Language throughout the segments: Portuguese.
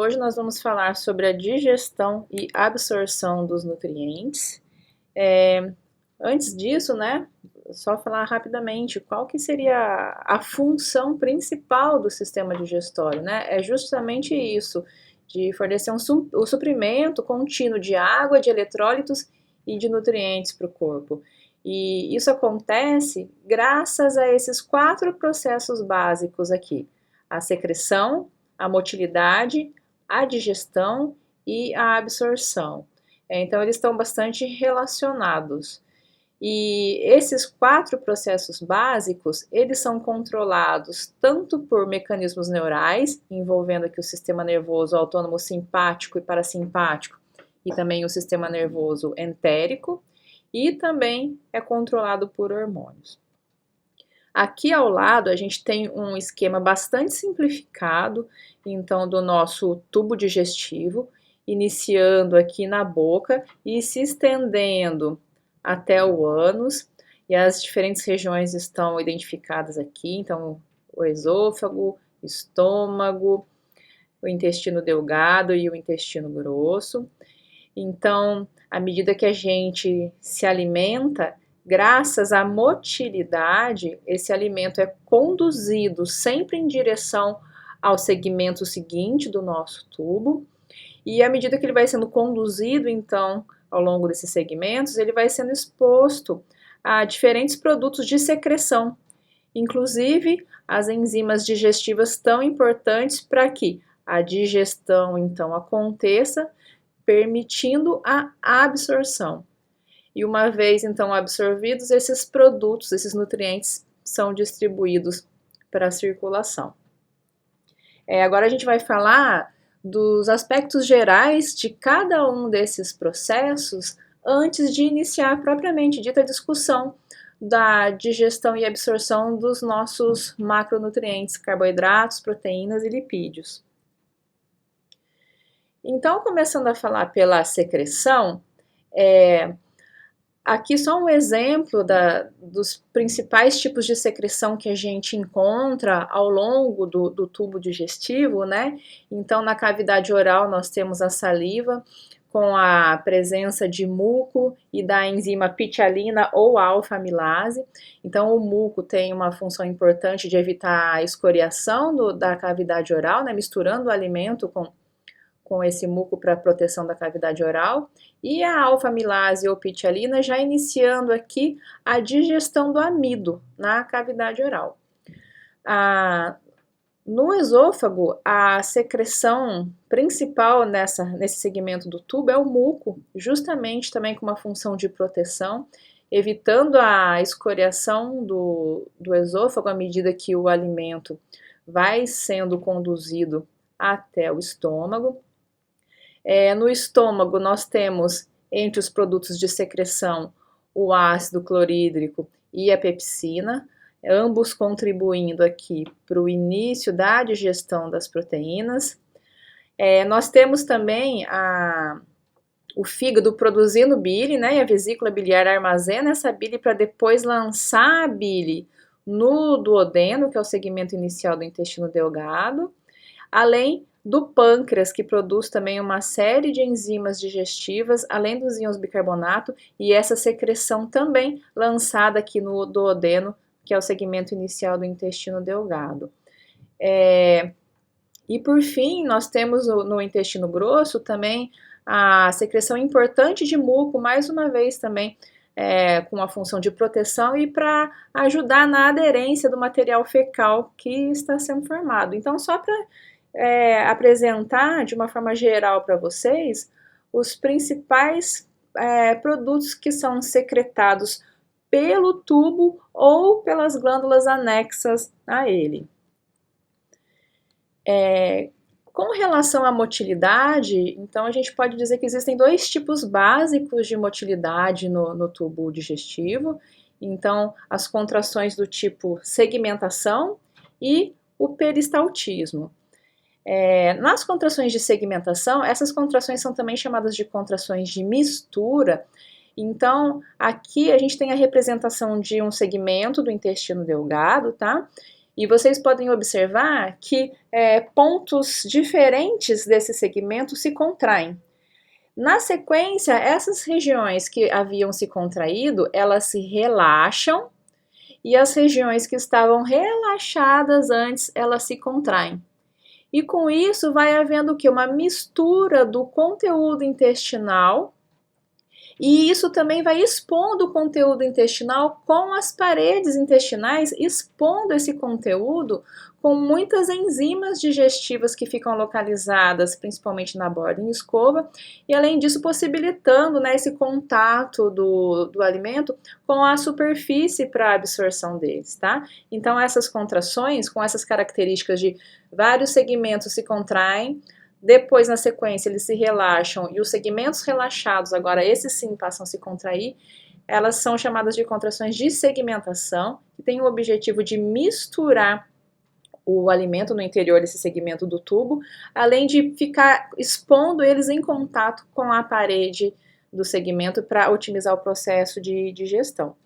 Hoje nós vamos falar sobre a digestão e absorção dos nutrientes. Antes disso, né, só falar rapidamente qual que seria a função principal do sistema digestório, né? É justamente isso, de fornecer o suprimento contínuo de água, de eletrólitos e de nutrientes para o corpo. E isso acontece graças a esses 4 processos básicos aqui: a secreção, a motilidade, a digestão e a absorção. Então, eles estão bastante relacionados. E esses 4 processos básicos, eles são controlados tanto por mecanismos neurais, envolvendo aqui o sistema nervoso autônomo simpático e parasimpático, e também o sistema nervoso entérico, e também é controlado por hormônios. Aqui ao lado a gente tem um esquema bastante simplificado, então, do nosso tubo digestivo, iniciando aqui na boca e se estendendo até o ânus, e as diferentes regiões estão identificadas aqui, então o esôfago, estômago, o intestino delgado e o intestino grosso. Então, à medida que a gente se alimenta, graças à motilidade, esse alimento é conduzido sempre em direção ao segmento seguinte do nosso tubo, e à medida que ele vai sendo conduzido, então, ao longo desses segmentos, ele vai sendo exposto a diferentes produtos de secreção, inclusive as enzimas digestivas tão importantes para que a digestão, então, aconteça, permitindo a absorção. E uma vez, então, absorvidos, esses produtos, esses nutrientes, são distribuídos para a circulação. Agora a gente vai falar dos aspectos gerais de cada um desses processos antes de iniciar propriamente dita discussão da digestão e absorção dos nossos macronutrientes, carboidratos, proteínas e lipídios. Então, começando a falar pela secreção, aqui só um exemplo dos principais tipos de secreção que a gente encontra ao longo do tubo digestivo, né? Então, na cavidade oral nós temos a saliva com a presença de muco e da enzima pitialina ou alfa-amilase. Então, o muco tem uma função importante de evitar a escoriação da cavidade oral, né? Misturando o alimento com esse muco para proteção da cavidade oral, e a alfa-amilase ou pitialina já iniciando aqui a digestão do amido na cavidade oral. No esôfago, a secreção principal nesse segmento do tubo é o muco, justamente também com uma função de proteção, evitando a escoriação do esôfago à medida que o alimento vai sendo conduzido até o estômago. No estômago, nós temos, entre os produtos de secreção, o ácido clorídrico e a pepsina, ambos contribuindo aqui para o início da digestão das proteínas. Nós temos também o fígado produzindo bile, né, e a vesícula biliar armazena essa bile para depois lançar a bile no duodeno, que é o segmento inicial do intestino delgado, além do pâncreas, que produz também uma série de enzimas digestivas, além dos íons bicarbonato, e essa secreção também lançada aqui no duodeno, que é o segmento inicial do intestino delgado. E por fim, nós temos no intestino grosso também a secreção importante de muco, mais uma vez também com a função de proteção e para ajudar na aderência do material fecal que está sendo formado. Então, só para apresentar de uma forma geral para vocês os principais produtos que são secretados pelo tubo ou pelas glândulas anexas a ele. Com relação à motilidade, então a gente pode dizer que existem 2 tipos básicos de motilidade no tubo digestivo. Então, as contrações do tipo segmentação e o peristaltismo. Nas contrações de segmentação, essas contrações são também chamadas de contrações de mistura. Então, aqui a gente tem a representação de um segmento do intestino delgado, tá? E vocês podem observar que pontos diferentes desse segmento se contraem. Na sequência, essas regiões que haviam se contraído, elas se relaxam, e as regiões que estavam relaxadas antes, elas se contraem. E com isso vai havendo o quê? Uma mistura do conteúdo intestinal, e isso também vai expondo o conteúdo intestinal com as paredes intestinais, expondo esse conteúdo com muitas enzimas digestivas que ficam localizadas principalmente na borda em escova, e além disso possibilitando, né, esse contato do alimento com a superfície para a absorção deles, tá? Então essas contrações, com essas características de vários segmentos se contraem, depois, na sequência, eles se relaxam e os segmentos relaxados, agora esses sim passam a se contrair, elas são chamadas de contrações de segmentação, que tem o objetivo de misturar o alimento no interior desse segmento do tubo, além de ficar expondo eles em contato com a parede do segmento para otimizar o processo de digestão.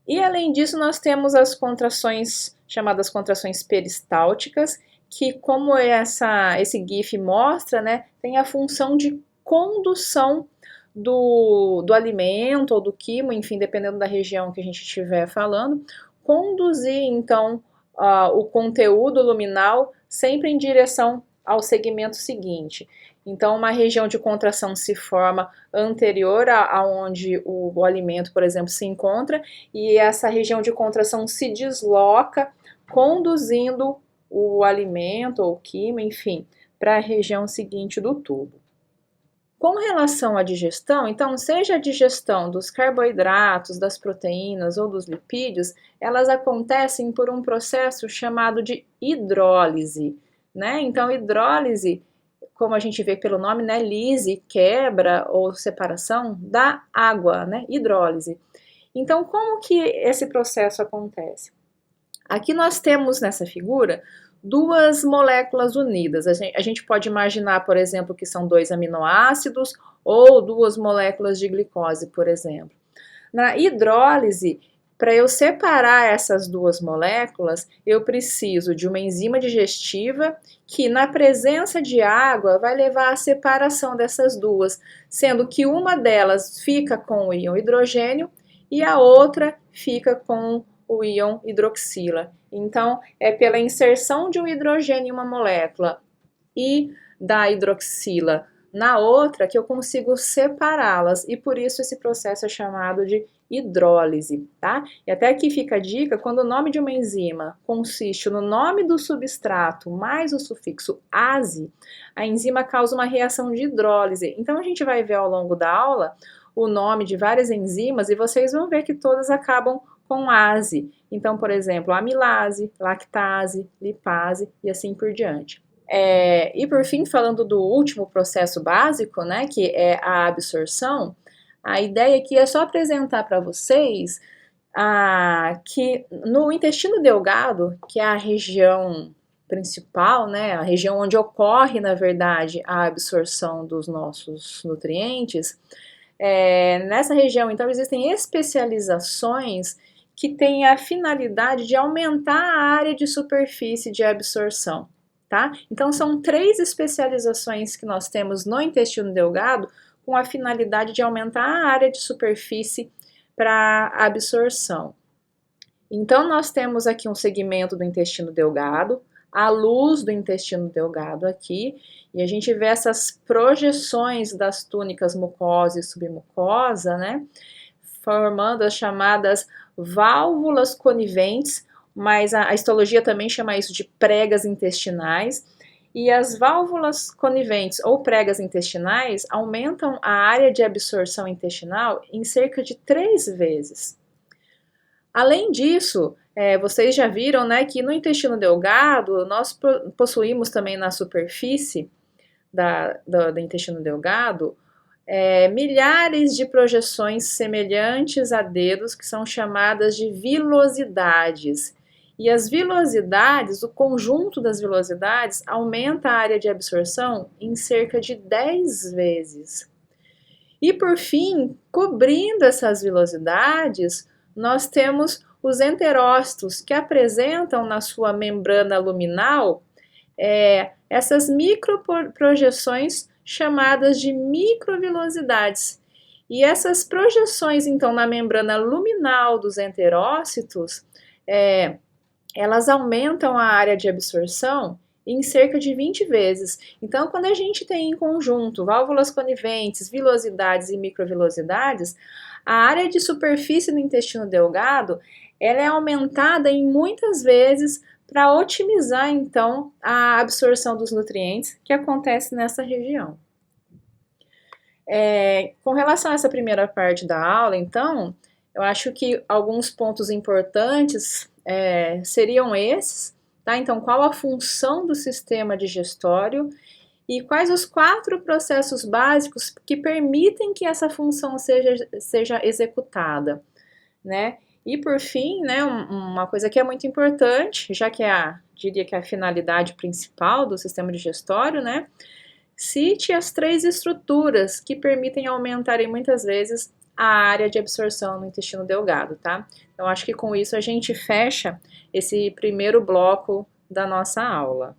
E além disso, nós temos as contrações chamadas contrações peristálticas, que, como esse GIF mostra, né, tem a função de condução do alimento ou do quimo, enfim, dependendo da região que a gente estiver falando, conduzir então o conteúdo luminal sempre em direção ao segmento seguinte. Então, uma região de contração se forma anterior a onde o alimento, por exemplo, se encontra, e essa região de contração se desloca, conduzindo o alimento ou o quimo, enfim, para a região seguinte do tubo. Com relação à digestão, então, seja a digestão dos carboidratos, das proteínas ou dos lipídios, elas acontecem por um processo chamado de hidrólise, né? Então, hidrólise, como a gente vê pelo nome, né, lise, quebra ou separação da água, né, hidrólise. Então, como que esse processo acontece? Aqui nós temos nessa figura duas moléculas unidas. A gente pode imaginar, por exemplo, que são 2 aminoácidos ou 2 moléculas de glicose, por exemplo. Na hidrólise, para eu separar essas 2 moléculas, eu preciso de uma enzima digestiva que, na presença de água, vai levar à separação dessas duas, sendo que uma delas fica com o íon hidrogênio e a outra fica com o íon hidroxila. Então, é pela inserção de um hidrogênio em uma molécula e da hidroxila na outra que eu consigo separá-las, e por isso esse processo é chamado de hidrólise, tá? E até aqui fica a dica, quando o nome de uma enzima consiste no nome do substrato mais o sufixo -ase, a enzima causa uma reação de hidrólise. Então, a gente vai ver ao longo da aula o nome de várias enzimas e vocês vão ver que todas acabam com ase. Então, por exemplo, amilase, lactase, lipase e assim por diante. E por fim, falando do último processo básico, né, que é a absorção, a ideia aqui é só apresentar para vocês que no intestino delgado, que é a região principal, né, a região onde ocorre, na verdade, a absorção dos nossos nutrientes, nessa região, então, existem especializações que têm a finalidade de aumentar a área de superfície de absorção, tá? Então, são 3 especializações que nós temos no intestino delgado com a finalidade de aumentar a área de superfície para absorção. Então, nós temos aqui um segmento do intestino delgado, a luz do intestino delgado aqui, e a gente vê essas projeções das túnicas mucosa e submucosa, né, formando as chamadas válvulas coniventes, mas a histologia também chama isso de pregas intestinais, e as válvulas coniventes ou pregas intestinais aumentam a área de absorção intestinal em cerca de 3 vezes. Além disso, vocês já viram, né, que no intestino delgado nós possuímos também na superfície do intestino delgado milhares de projeções semelhantes a dedos que são chamadas de vilosidades. E as vilosidades, o conjunto das vilosidades, aumenta a área de absorção em cerca de 10 vezes. E por fim, cobrindo essas vilosidades, nós temos os enterócitos que apresentam na sua membrana luminal essas microprojeções chamadas de microvilosidades. E essas projeções, então, na membrana luminal dos enterócitos, elas aumentam a área de absorção em cerca de 20 vezes. Então, quando a gente tem em conjunto válvulas coniventes, vilosidades e microvilosidades, a área de superfície do intestino delgado ela é aumentada em muitas vezes para otimizar, então, a absorção dos nutrientes que acontece nessa região. Com relação a essa primeira parte da aula, então, eu acho que alguns pontos importantes seriam esses, tá? Então, qual a função do sistema digestório e quais os 4 processos básicos que permitem que essa função seja executada, né? E por fim, né, uma coisa que é muito importante, já que diria que é a finalidade principal do sistema digestório, né? Cite as 3 estruturas que permitem aumentarem muitas vezes a área de absorção no intestino delgado, tá? Então, acho que com isso a gente fecha esse primeiro bloco da nossa aula.